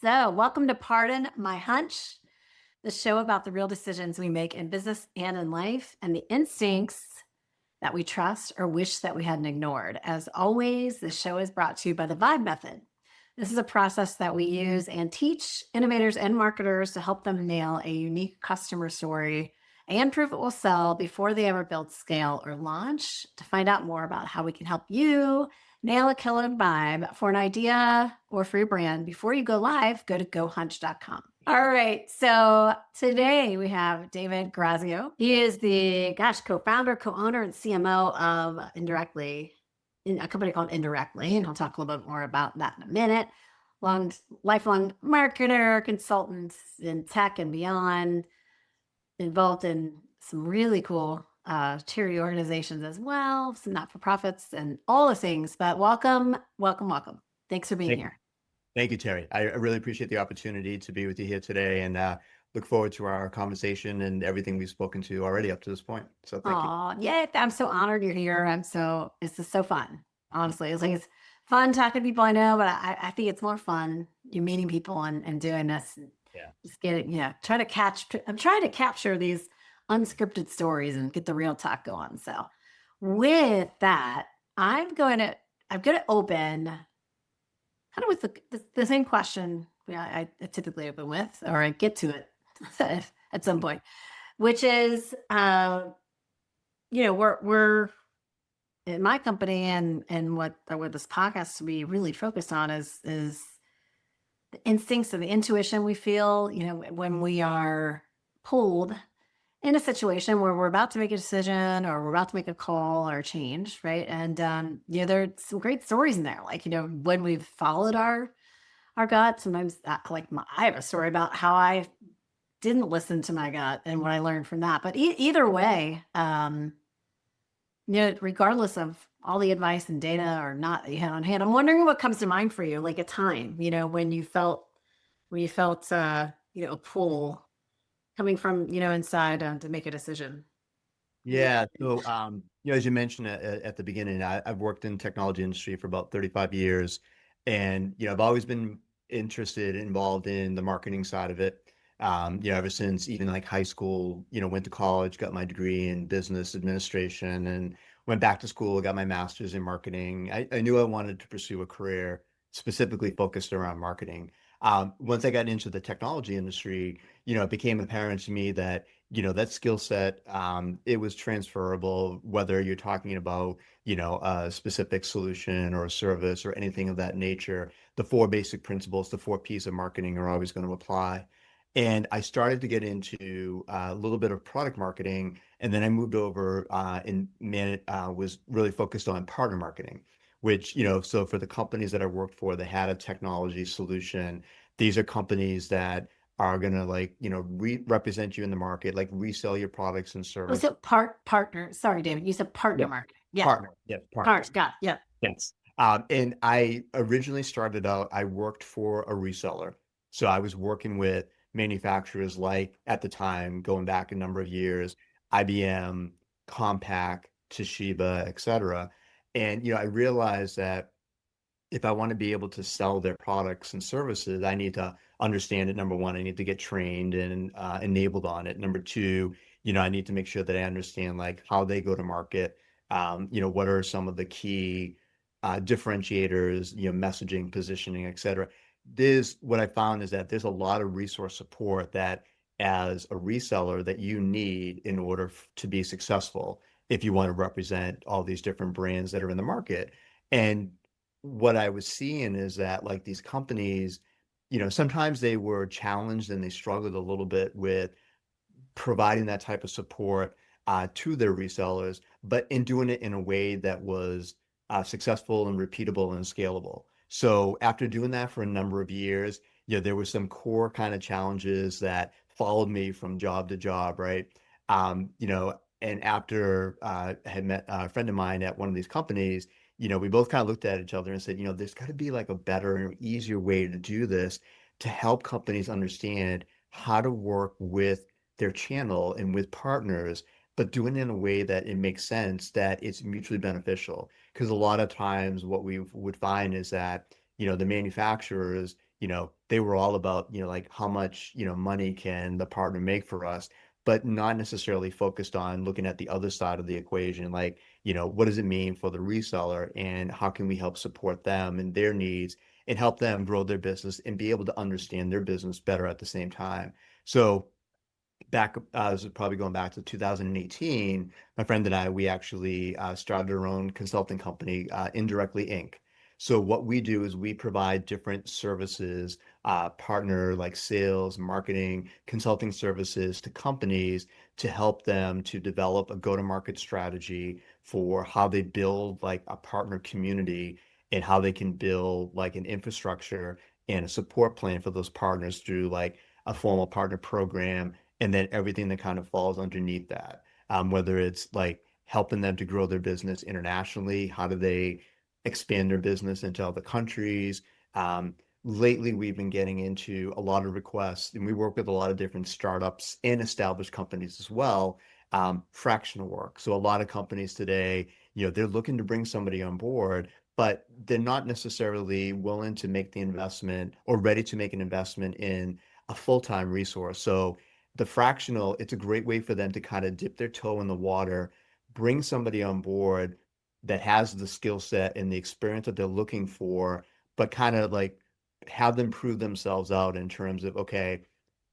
So, welcome to Pardon My Hunch, the show about the real decisions we make in business and in life and the instincts that we trust or wish that we hadn't ignored. As always, the show is brought to you by the Vibe Method. This is a process that we use and teach innovators and marketers to help them nail a unique customer story and prove it will sell before they ever build, scale, or launch. To find out more about how we can help you nail a killer vibe for an idea or for your brand before you go live, go to gohunch.com. All right. So today we have David Grazio. He is the co-founder, co-owner, and CMO of Indirectly, in a company called Indirectly, and I'll talk a little bit more about that in a minute. Lifelong marketer, consultant in tech and beyond, involved in some really cool charity organizations as well, some not-for-profits and all the things. But welcome, welcome, welcome. Thanks for being Thank, here. thank you, Terry. I really appreciate the opportunity to be with you here today and look forward to our conversation and everything we've spoken to already up to this point. So thank you. Oh, yeah, I'm so honored you're here. It's just so fun. Honestly, it's fun talking to people I know, but I think it's more fun you meeting people and doing this and Yeah. just getting, I'm trying to capture these unscripted stories and get the real talk going. So with that, I'm going to open kind of with the same question I typically open with, or I get to it at some point, which is, we're in my company and what this podcast to be really focused on is the instincts and the intuition we feel, when we are pulled in a situation where we're about to make a decision or we're about to make a call or a change, right? And there are some great stories in there, like when we've followed our gut. Sometimes I have a story about how I didn't listen to my gut and what I learned from that. But either way, regardless of all the advice and data or not that you had on hand, I'm wondering what comes to mind for you, like a time, when you felt a pull coming from, inside to make a decision. Yeah. Yeah. So, as you mentioned at the beginning, I've worked in technology industry for about 35 years, and I've always been interested, involved in the marketing side of it. Ever since even like high school, went to college, got my degree in business administration, and went back to school, got my master's in marketing. I knew I wanted to pursue a career specifically focused around marketing. Once I got into the technology industry, it became apparent to me that that skill set, it was transferable, whether you're talking about, a specific solution or a service or anything of that nature. The four basic principles, the four P's of marketing are always going to apply. And I started to get into a little bit of product marketing, and then I moved over was really focused on partner marketing, which, so for the companies that I worked for, they had a technology solution. These are companies that are gonna represent you in the market, like resell your products and Oh, service. so partner. Sorry, David, you said partner Yeah, marketing. Yeah. partner. Yeah, Part. partners. Got it. Yeah. Yes. And I originally started out, I worked for a reseller. So I was working with manufacturers like at the time, going back a number of years, IBM, Compaq, Toshiba, et cetera. And I realized that if I want to be able to sell their products and services, I need to understand it. Number one, I need to get trained and enabled on it. Number two, I need to make sure that I understand like how they go to market. What are some of the key differentiators, messaging, positioning, et cetera. What I found is that there's a lot of resource support that as a reseller that you need in order to be successful if you want to represent all these different brands that are in the market. And what I was seeing is that like these companies, sometimes they were challenged and they struggled a little bit with providing that type of support to their resellers, but in doing it in a way that was successful and repeatable and scalable. So after doing that for a number of years, there were some core kind of challenges that followed me from job to job, right? And after I had met a friend of mine at one of these companies, we both kind of looked at each other and said, there's got to be like a better and easier way to do this to help companies understand how to work with their channel and with partners, but doing it in a way that it makes sense, that it's mutually beneficial. Because a lot of times what we would find is that, the manufacturers, they were all about, like how much, money can the partner make for us, but not necessarily focused on looking at the other side of the equation. Like, what does it mean for the reseller and how can we help support them and their needs and help them grow their business and be able to understand their business better at the same time. So back, this is probably going back to 2018, my friend and I, we actually started our own consulting company, Indirectly Inc. So what we do is we provide different services, partner like sales, marketing, consulting services to companies to help them to develop a go-to-market strategy for how they build like a partner community and how they can build like an infrastructure and a support plan for those partners through like a formal partner program and then everything that kind of falls underneath that. Whether it's like helping them to grow their business internationally, how do they expand their business into other countries? Um, Lately, we've been getting into a lot of requests, and we work with a lot of different startups and established companies as well. Fractional work. So a lot of companies today, they're looking to bring somebody on board, but they're not necessarily willing to make the investment or ready to make an investment in a full-time resource. So the fractional, it's a great way for them to kind of dip their toe in the water, bring somebody on board that has the skill set and the experience that they're looking for, but kind of like have them prove themselves out in terms of, okay,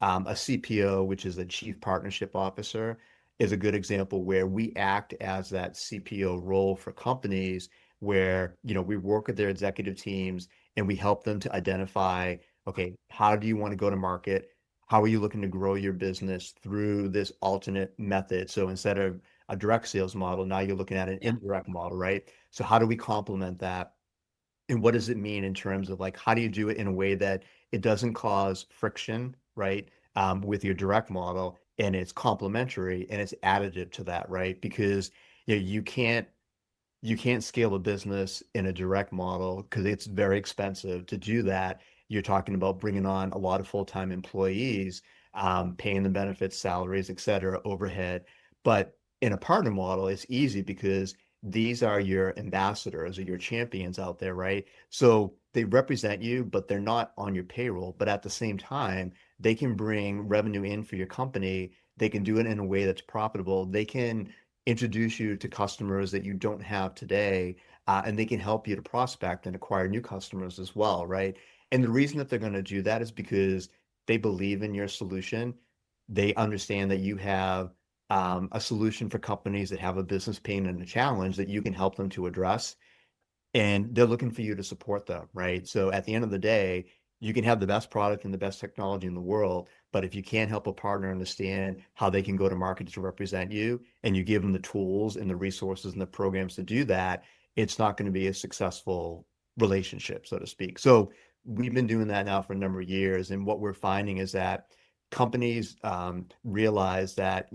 a CPO, which is a chief partnership officer, is a good example where we act as that CPO role for companies where, we work with their executive teams and we help them to identify, okay, how do you want to go to market? How are you looking to grow your business through this alternate method? So instead of a direct sales model, now you're looking at an Yeah. indirect model, right? So how do we complement that? And what does it mean in terms of like how do you do it in a way that it doesn't cause friction, right? With your direct model and it's complementary and it's additive to that, right? Because you can't scale a business in a direct model because it's very expensive to do that. You're talking about bringing on a lot of full-time employees, paying them benefits, salaries, et cetera, overhead. But in a partner model, it's easy because these are your ambassadors or your champions out there, right? So they represent you, but they're not on your payroll. But at the same time, they can bring revenue in for your company. They can do it in a way that's profitable. They can introduce you to customers that you don't have today, and they can help you to prospect and acquire new customers as well, right? And the reason that they're going to do that is because they believe in your solution. They understand that you have a solution for companies that have a business pain and a challenge that you can help them to address and they're looking for you to support them, right? So at the end of the day, you can have the best product and the best technology in the world, but if you can't help a partner understand how they can go to market to represent you, and you give them the tools and the resources and the programs to do that, it's not going to be a successful relationship, so to speak. So we've been doing that now for a number of years, and what we're finding is that companies realize that,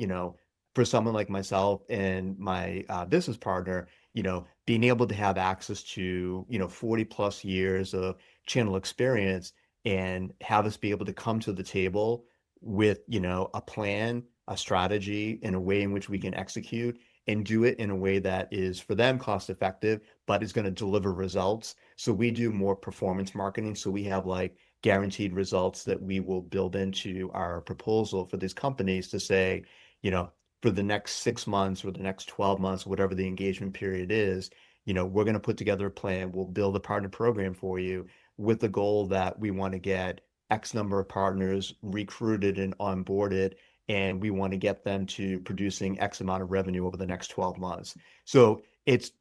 for someone like myself and my business partner, being able to have access to, 40 plus years of channel experience and have us be able to come to the table with, a plan, a strategy, and a way in which we can execute and do it in a way that is for them cost effective, but is going to deliver results. So we do more performance marketing. So we have like guaranteed results that we will build into our proposal for these companies to say, you know, for the next 6 months or the next 12 months, whatever the engagement period is, we're going to put together a plan. We'll build a partner program for you with the goal that we want to get X number of partners recruited and onboarded, and we want to get them to producing X amount of revenue over the next 12 months. So it's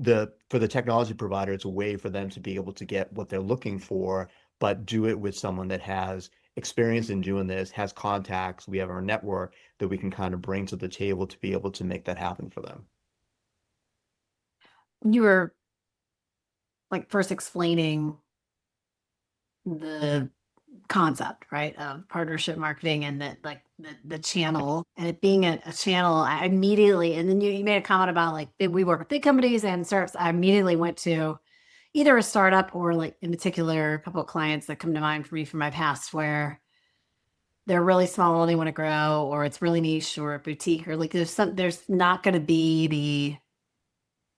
for the technology provider, it's a way for them to be able to get what they're looking for, but do it with someone that has experience in doing this, has contacts. We have our network that we can kind of bring to the table to be able to make that happen for them. You were like first explaining the concept, right, of partnership marketing and that like the channel and it being a channel. I immediately, and then you made a comment about like we work with big companies and startups. I immediately went to either a startup or like in particular a couple of clients that come to mind for me from my past where they're really small and they want to grow, or it's really niche or a boutique, or like there's not going to be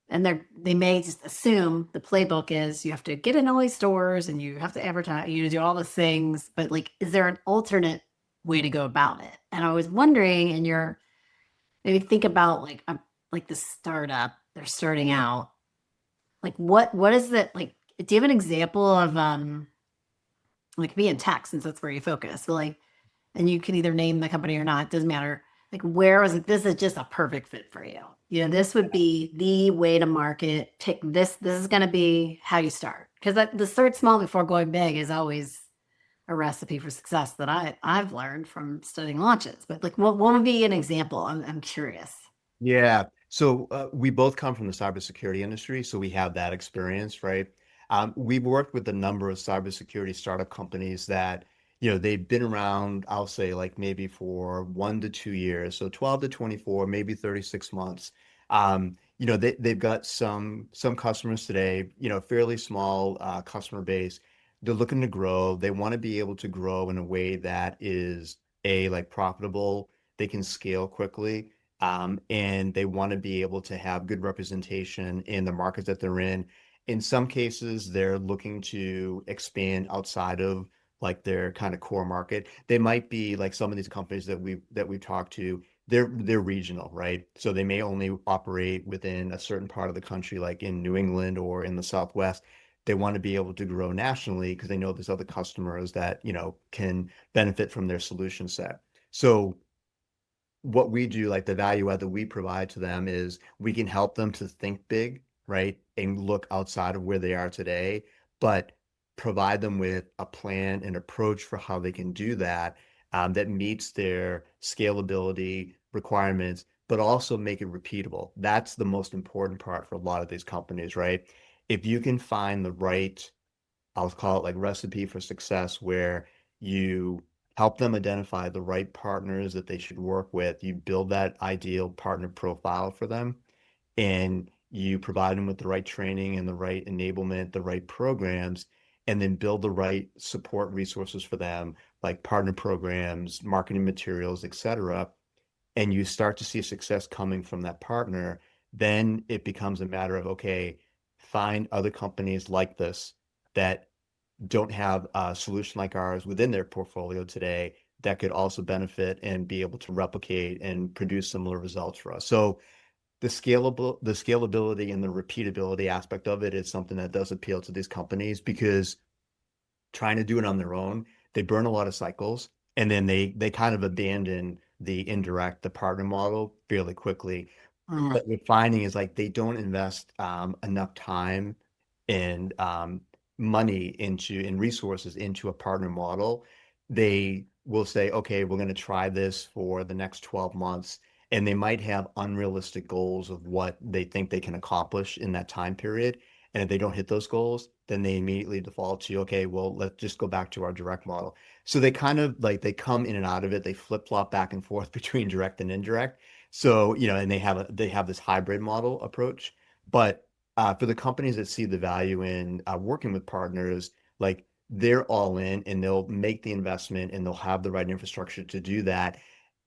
and they may just assume the playbook is you have to get in all these stores and you have to advertise, you do all those things, but like, is there an alternate way to go about it? And I was wondering, and you're maybe think about like the startup, they're starting out, like what is it like? Do you have an example of like be in tech since that's where you focus? So like, and you can either name the company or not, it doesn't matter. Like where was it? This is just a perfect fit for you. You know, this would be the way to market. Take this. This is going to be how you start because the start small before going big is always a recipe for success that I've learned from studying launches. But like, what would be an example? I'm curious. Yeah. So we both come from the cybersecurity industry, so we have that experience, right? We've worked with a number of cybersecurity startup companies that, they've been around, I'll say like maybe for 1 to 2 years, so 12 to 24, maybe 36 months. They've got some customers today, fairly small customer base. They're looking to grow. They want to be able to grow in a way that is like profitable. They can scale quickly and they want to be able to have good representation in the markets that they're in. In some cases, they're looking to expand outside of like their kind of core market. They might be like some of these companies that we've talked to. They're regional, right? So they may only operate within a certain part of the country, like in New England or in the Southwest. They want to be able to grow nationally because they know there's other customers that, can benefit from their solution set. So what we do, like the value add that we provide to them is we can help them to think big, right? And look outside of where they are today, but provide them with a plan and approach for how they can do that that meets their scalability requirements, but also make it repeatable. That's the most important part for a lot of these companies, right? If you can find the right, I'll call it like recipe for success, where you help them identify the right partners that they should work with. You build that ideal partner profile for them, and you provide them with the right training and the right enablement, the right programs, and then build the right support resources for them, like partner programs, marketing materials, etc. And you start to see success coming from that partner, then it becomes a matter of, okay, find other companies like this that don't have a solution like ours within their portfolio today that could also benefit and be able to replicate and produce similar results for us. So the scalability and the repeatability aspect of it is something that does appeal to these companies because trying to do it on their own, they burn a lot of cycles and then they kind of abandon the partner model fairly quickly. Mm. What we're finding is like they don't invest enough time and money into and resources into a partner model. They will say, okay, we're going to try this for the next 12 months. And they might have unrealistic goals of what they think they can accomplish in that time period. And if they don't hit those goals, then they immediately default to, okay, well, let's just go back to our direct model. So they kind of like they come in and out of it. They flip-flop back and forth between direct and indirect. So, and they have this hybrid model approach. But for the companies that see the value in working with partners, like they're all in and they'll make the investment and they'll have the right infrastructure to do that,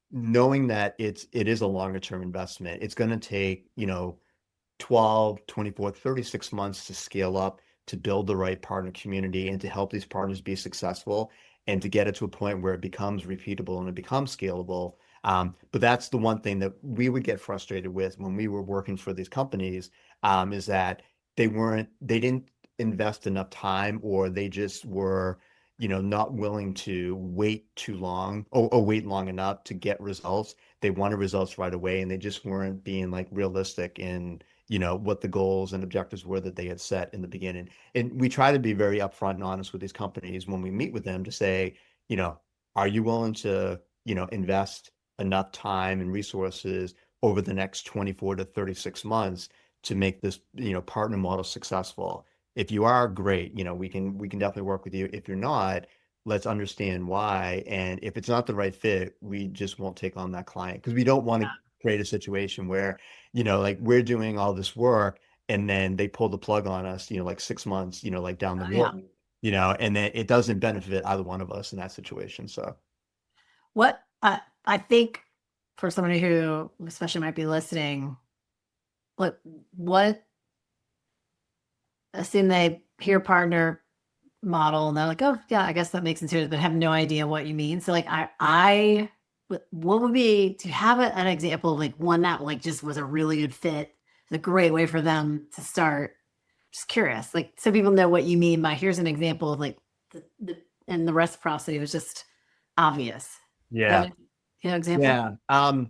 knowing that it is a longer term investment. It's going to take, 12, 24, 36 months to scale up, to build the right partner community and to help these partners be successful and to get it to a point where it becomes repeatable and it becomes scalable. But that's the one thing that we would get frustrated with when we were working for these companies, is that they didn't invest enough time, or they just were, not willing to wait too long, or wait long enough to get results. They wanted results right away and they just weren't being like realistic in what the goals and objectives were that they had set in the beginning. And we try to be very upfront and honest with these companies when we meet with them to say, you know, are you willing to, invest enough time and resources over the next 24 to 36 months to make this, partner model successful? If you are, great, we can definitely work with you. If you're not, let's understand why. And if it's not the right fit, we just won't take on that client because we don't want to create a situation where like we're doing all this work and then they pull the plug on us, like 6 months, like down the Yeah. road, and then it doesn't benefit either one of us in that situation. So, What I think for somebody who especially might be listening, what what assume they hear partner model and they're like, oh yeah, I guess that makes sense, but have no idea what you mean. So like what would be to have an example of like one that like just was a really good fit, it's a great way for them to start. Just curious, like so people know what you mean by here's an example of like and the reciprocity was just obvious. That Yeah. makes, example. Yeah.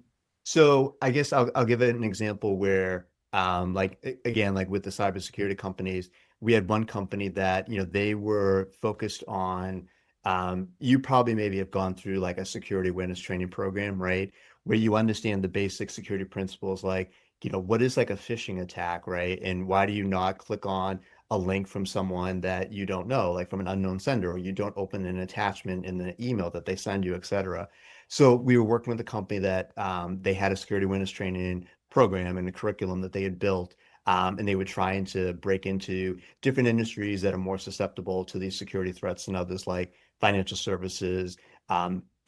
So I guess I'll give it an example where, like again, like with the cybersecurity companies, we had one company that, they were focused on, you probably maybe have gone through like a security awareness training program, right? Where you understand the basic security principles, like, what is like a phishing attack, right? And why do you not click on a link from someone that you don't know, like from an unknown sender, or you don't open an attachment in the email that they send you, et cetera. So we were working with a company that they had a security awareness training program and a curriculum that they had built, and they were trying to break into different industries that are more susceptible to these security threats than others, like financial services,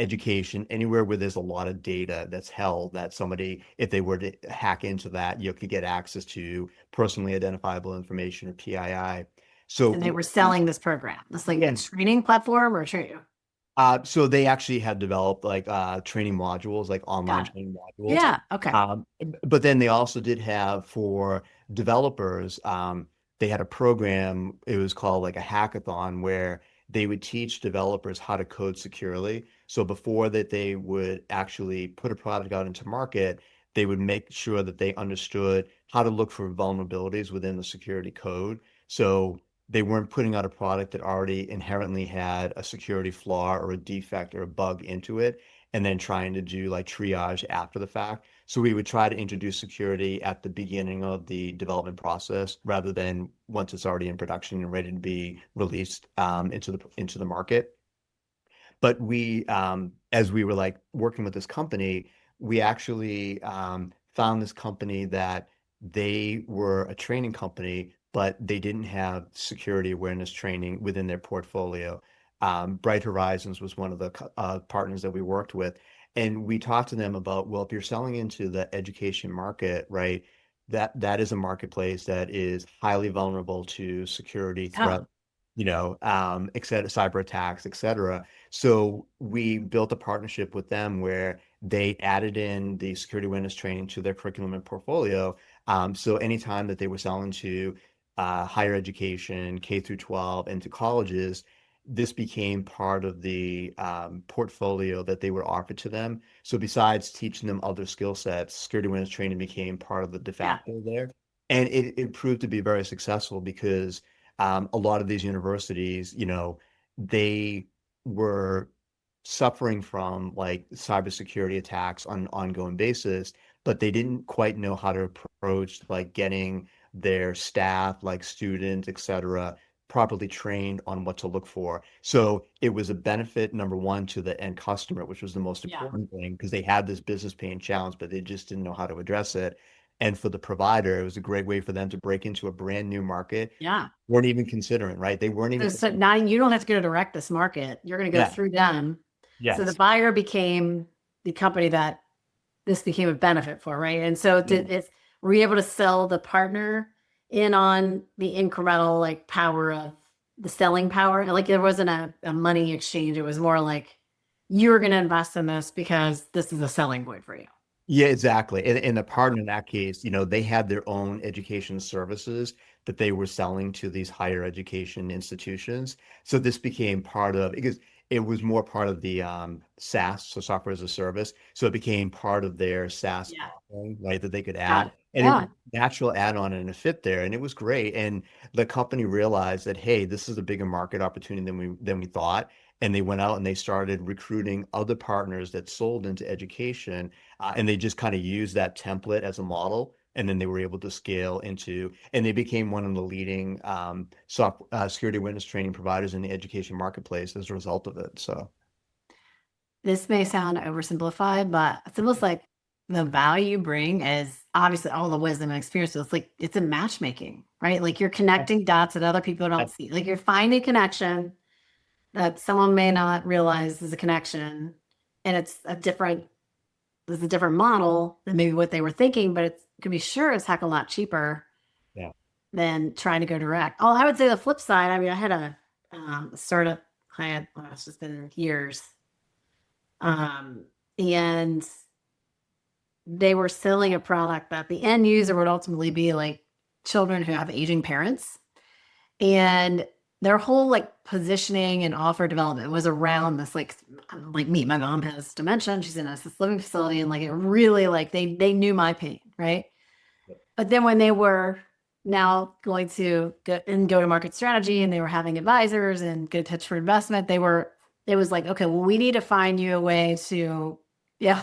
education, anywhere where there's a lot of data that's held that somebody, if they were to hack into that, you could get access to personally identifiable information or PII. And they So were selling this program, this like yeah, training platform or training. so they actually had developed like training modules, like online Got it. training modules. Yeah. Okay. But then they also did have for developers, they had a program, it was called like a hackathon where they would teach developers how to code securely. So before that they would actually put a product out into market, they would make sure that they understood how to look for vulnerabilities within the security code. So they weren't putting out a product that already inherently had a security flaw or a defect or a bug into it, and then trying to do like triage after the fact. So we would try to introduce security at the beginning of the development process rather than once it's already in production and ready to be released into the market. But as we were like working with this company, we actually found this company that they were a training company, but they didn't have security awareness training within their portfolio. Bright Horizons was one of the partners that we worked with. And we talked to them about, well, if you're selling into the education market, right, that is a marketplace that is highly vulnerable to security Yeah. threat, et cetera, cyber attacks, et cetera. So we built a partnership with them where they added in the security awareness training to their curriculum and portfolio. So anytime that they were selling to higher education, K through 12, and to colleges, this became part of the portfolio that they were offered to them. So besides teaching them other skill sets, security awareness training became part of the de Yeah. facto there. And it proved to be very successful because a lot of these universities, they were suffering from like cybersecurity attacks on an ongoing basis, but they didn't quite know how to approach like getting their staff, like students, et cetera, properly trained on what to look for. So it was a benefit, number one, to the end customer, which was the most Yeah. important thing, because they had this business pain challenge, but they just didn't know how to address it. And for the provider, it was a great way for them to break into a brand new market Yeah. weren't even considering, right? They weren't even So considering. now you don't have to go to direct this market. You're going to go Yeah. through them. So the Yes. buyer became the company that this became a benefit for, right? And so Yeah. were you able to sell the partner in on the incremental like power of the selling power? Like there wasn't a money exchange. It was more like you're going to invest in this because this is a selling point for you. Yeah, exactly. And the partner in that case, they had their own education services that they were selling to these higher education institutions. So this became part of because it was more part of the SaaS, so software as a service. So it became part of their SaaS Yeah. offering, right, that they could Got add. it. And it was Yeah. a natural add-on and a fit there. And it was great. And the company realized that, hey, this is a bigger market opportunity than we thought. And they went out and they started recruiting other partners that sold into education and they just kind of used that template as a model. And then they were able to scale into, and they became one of the leading security awareness training providers in the education marketplace as a result of it. So, This may sound oversimplified, but it's almost like the value you bring is obviously all the wisdom and experience. So it's like it's a matchmaking, right? Like you're connecting dots that other people don't see. Like you're finding a connection that someone may not realize is a connection, and it's a different model than maybe what they were thinking, but it could be sure as heck a lot cheaper. yeah. than trying to go direct. Oh, I would say the flip side. I mean, I had a startup client. Well, it's just been years, um, and they were selling a product that the end user would ultimately be like children who have aging parents, and their whole like positioning and offer development was around this like me. My mom has dementia. She's in a assisted living facility, and like it really like they knew my pain, right? But then when they were now going to go to market strategy and they were having advisors and get touch for investment, it was like, okay, well, we need to find you a way to, yeah,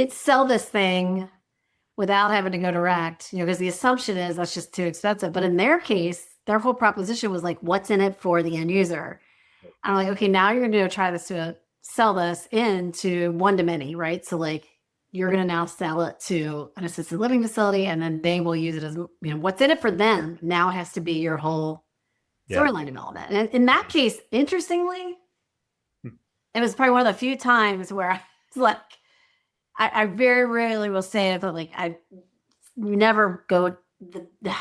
sell this thing without having to go direct, because the assumption is that's just too expensive. But in their case, their whole proposition was like, what's in it for the end user? I'm like, okay, now you're going to try this to sell this into one to many, right? So like you're going to now sell it to an assisted living facility and then they will use it as, what's in it for them now has to be your whole Yeah. storyline development. And in that case, interestingly, Hmm. it was probably one of the few times where I was like, I very rarely will say it, but like I never go the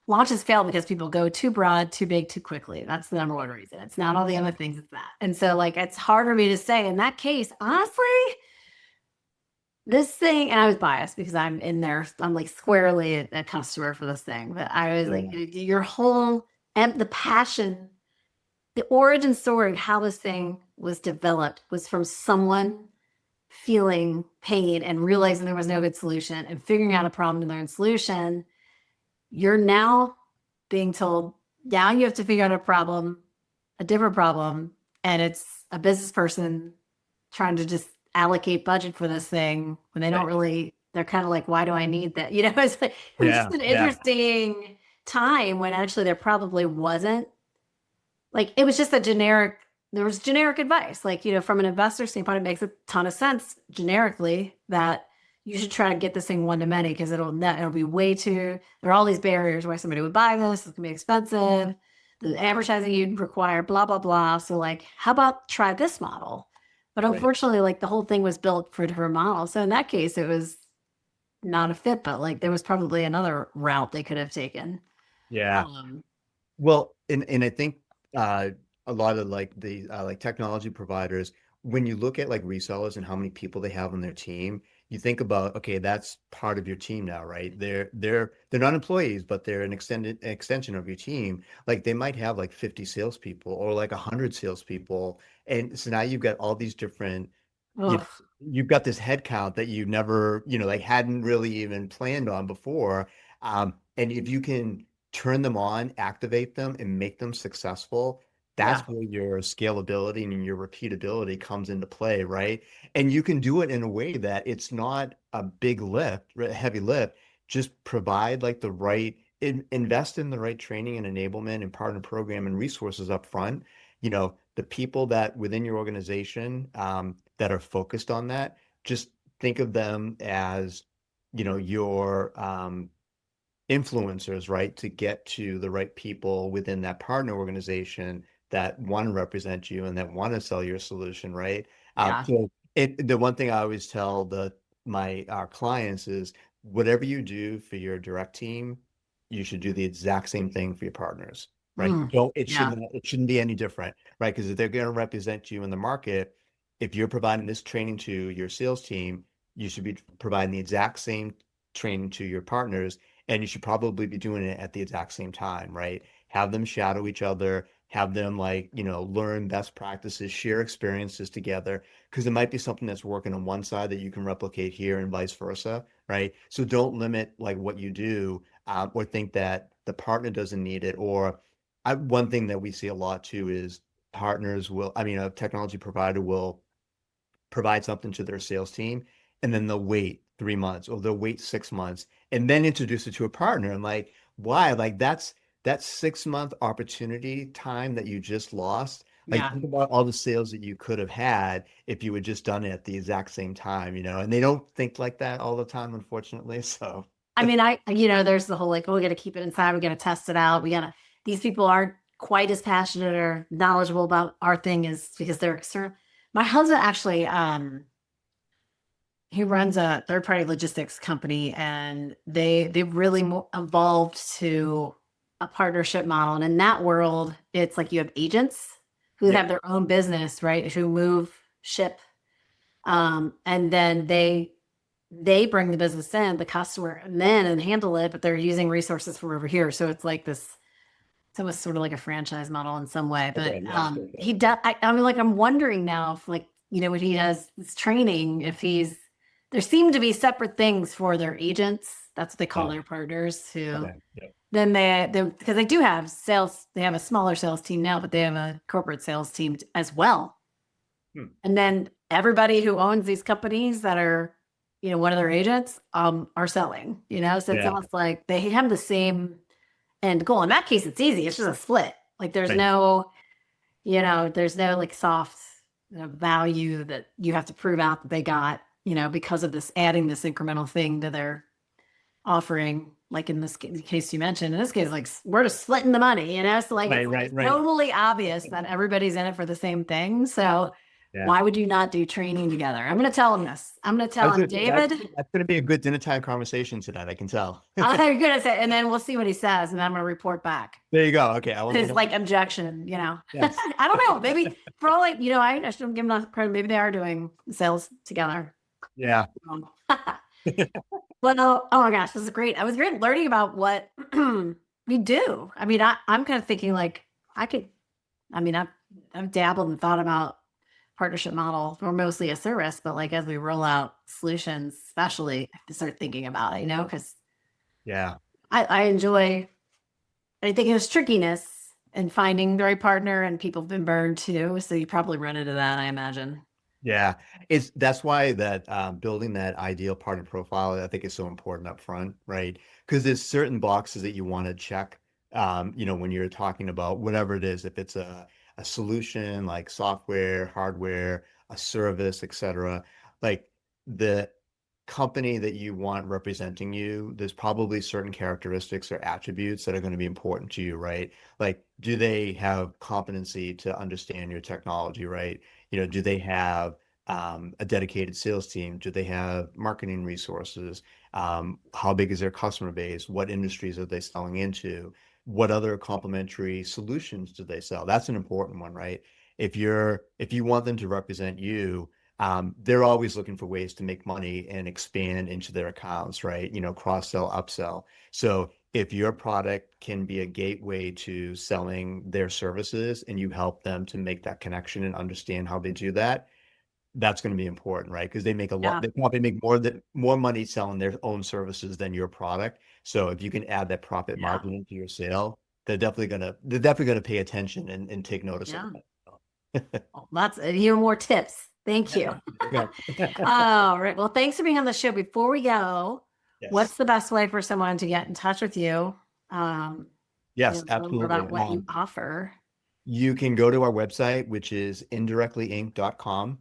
launches fail because people go too broad, too big, too quickly. That's the number one reason. It's not all the other things, it's that. And so like it's hard for me to say in that case, honestly, this thing, and I was biased because I'm in there, I'm like squarely a customer for this thing. But I was like, Yeah. your whole and the passion, the origin story of how this thing was developed was from someone feeling pain and realizing there was no good solution and figuring out a problem to learn solution. You're now being told, now you have to figure out a different problem, and it's a business person trying to just allocate budget for this thing when they don't Right. really, they're kind of like, why do I need that? It's like, it was just Yeah. an Yeah. interesting time when actually there probably wasn't like, it was just there was generic advice. Like, from an investor standpoint, it makes a ton of sense generically that you should try to get this thing one to many because it'll be way too, there are all these barriers why somebody would buy this. It's gonna be expensive. The advertising you'd require, blah, blah, blah. So like, how about try this model? But Right. unfortunately, like the whole thing was built for a different model. So in that case, it was not a fit, but like there was probably another route they could have taken. Yeah. Um, Well, and I think uh, a lot of like the like technology providers, when you look at like resellers and how many people they have on their team, you think about, okay, that's part of your team now, right? They're not employees, but they're an extended extension of your team. Like they might have like 50 salespeople or like 100 salespeople, and so now you've got all these different, you know, ugh, you've got this head count that you never, like hadn't really even planned on before. And if you can turn them on, activate them, and make them successful, that's yeah, where your scalability and your repeatability comes into play, right? And you can do it in a way that it's not a big lift, heavy lift. Just provide like the right, invest in the right training and enablement and partner program and resources up front. The people that within your organization that are focused on that, just think of them as, your influencers, right, to get to the right people within that partner organization that want to represent you and that want to sell your solution, right? yeah, The one thing I always tell my our clients is whatever you do for your direct team, you should do the exact same thing for your partners, right? mm, Don't it yeah, shouldn't be any different, right? Because if they're going to represent you in the market, if you're providing this training to your sales team, you should be providing the exact same training to your partners, and you should probably be doing it at the exact same time, right? Have them shadow each other, have them like, learn best practices, share experiences together, because it might be something that's working on one side that you can replicate here and vice versa, right? So don't limit like what you do, or think that the partner doesn't need it. Or one thing that we see a lot too is a technology provider will provide something to their sales team, and then they'll wait 3 months or they'll wait 6 months and then introduce it to a partner. And like, why? Like that's 6 month opportunity time that you just lost. Like yeah. think about all the sales that you could have had if you had just done it at the exact same time, and they don't think like that all the time, unfortunately. So I mean, there's the whole like, oh, we got to keep it inside. We got to test it out. These people aren't quite as passionate or knowledgeable about our thing as because they're external. My husband actually, he runs a third party logistics company, and they really evolved to a partnership model. And in that world, it's like you have agents who Yeah. have their own business, right? Who move, ship, and then they bring the business in, the customer, and handle it, but they're using resources from over here. So it's like this, it's almost sort of like a franchise model in some way. But Okay. Yeah. Okay. he does, I mean, like, I'm wondering now if, like, when he does this training, if there seem to be separate things for their agents. That's what they call Yeah. their partners, who Okay. Yeah. then because they do have sales, they have a smaller sales team now, but they have a corporate sales team as well. Hmm. And then everybody who owns these companies that are, one of their agents, are selling, so it's Yeah. almost like they have the same end goal. In that case, it's easy. It's just a split. Like Right. there's no like soft value that you have to prove out that they got, because of this, adding this incremental thing to their offering. Like in this case you mentioned, in this case, like, we're just splitting the money, so like Right. Right. it's Right. totally obvious that everybody's in it for the same thing. So Yeah. why would you not do training together? I'm going to tell him this. I'm going to tell him, David. That's going to be a good dinner time conversation tonight. I can tell. I'm going to say, and then we'll see what he says, and I'm going to report back There you go. Okay. I will. his like objection. Yes. I don't know. Maybe for all I shouldn't give him enough credit. Maybe they are doing sales together. Yeah. Well, no, oh my gosh, this is great. I was great learning about what we do. I mean, I'm kind of thinking like I could. I mean, I've dabbled and thought about partnership model. We're mostly a service, but like as we roll out solutions, especially, I have to start thinking about it. Because Yeah. I enjoy. I think there's trickiness in finding the right partner, and people have been burned too. So you probably run into that, I imagine. Yeah, that's why that building that ideal partner profile, I think, is so important up front, right? Because there's certain boxes that you want to check, when you're talking about whatever it is, if it's a solution like software, hardware, a service, etc. Like the company that you want representing you, there's probably certain characteristics or attributes that are going to be important to you, right? Like, do they have competency to understand your technology, right? Do they have a dedicated sales team? Do they have marketing resources? How big is their customer base? What industries are they selling into? What other complementary solutions do they sell? That's an important one, right? If you want them to represent you, they're always looking for ways to make money and expand into their accounts, right? Cross sell, upsell. So if your product can be a gateway to selling their services and you help them to make that connection and understand how they do that, that's going to be important, right? Because they make a lot, Yeah, they probably make more money selling their own services than your product. So if you can add that profit yeah, margin into your sale, they're definitely gonna pay attention and take notice of yeah. that. Well, lots even more tips. Thank you. Yeah. All right. Well, thanks for being on the show. Before we go, Yes. what's the best way for someone to get in touch with you? Um, Yes, learn more absolutely. about what you offer. You can go to our website, which is indirectlyinc.com.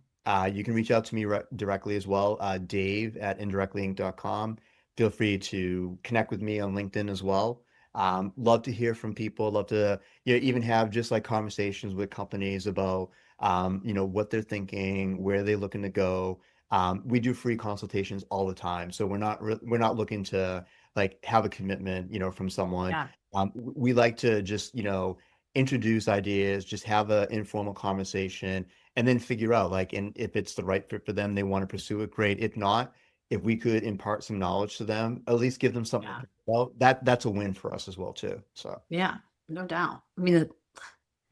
You can reach out to me directly as well, Dave at indirectlyinc.com. Feel free to connect with me on LinkedIn as well. Love to hear from people. Love to even have just like conversations with companies about what they're thinking, where they're looking to go. We do free consultations all the time, so we're not looking to like have a commitment, from someone. Yeah. We like to just introduce ideas, just have an informal conversation, and then figure out like, and if it's the right fit for them, they want to pursue it, great. If not, if we could impart some knowledge to them, at least give them something to Yeah. think about, that's a win for us as well too. So Yeah. No doubt. I mean,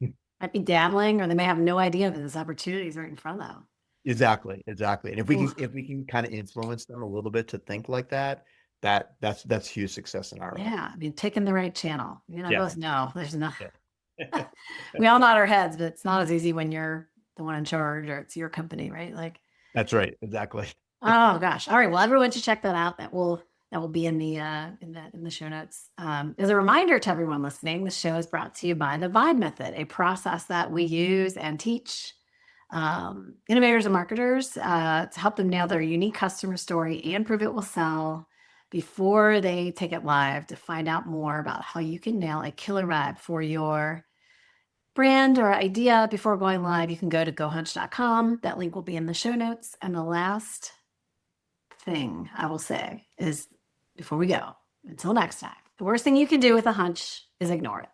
it might be dabbling, or they may have no idea that this opportunity is right in front of them. exactly. And if we Ooh, can if we can kind of influence them a little bit to think like that, that's huge success in our eyes. yeah. I mean, taking the right channel. Yeah. Both know there's no, Yeah. we all nod our heads, but it's not as easy when you're the one in charge or it's your company, right? Like, That's right. Exactly. oh gosh. All right. Well, everyone should check that out. That will be in the show notes. As a reminder to everyone listening, the show is brought to you by the Vibe Method, a process that we use and teach innovators and marketers to help them nail their unique customer story and prove it will sell before they take it live. To find out more about how you can nail a killer vibe for your brand or idea before going live, you can go to gohunch.com. That link will be in the show notes. And the last thing I will say is before we go, until next time, the worst thing you can do with a hunch is ignore it.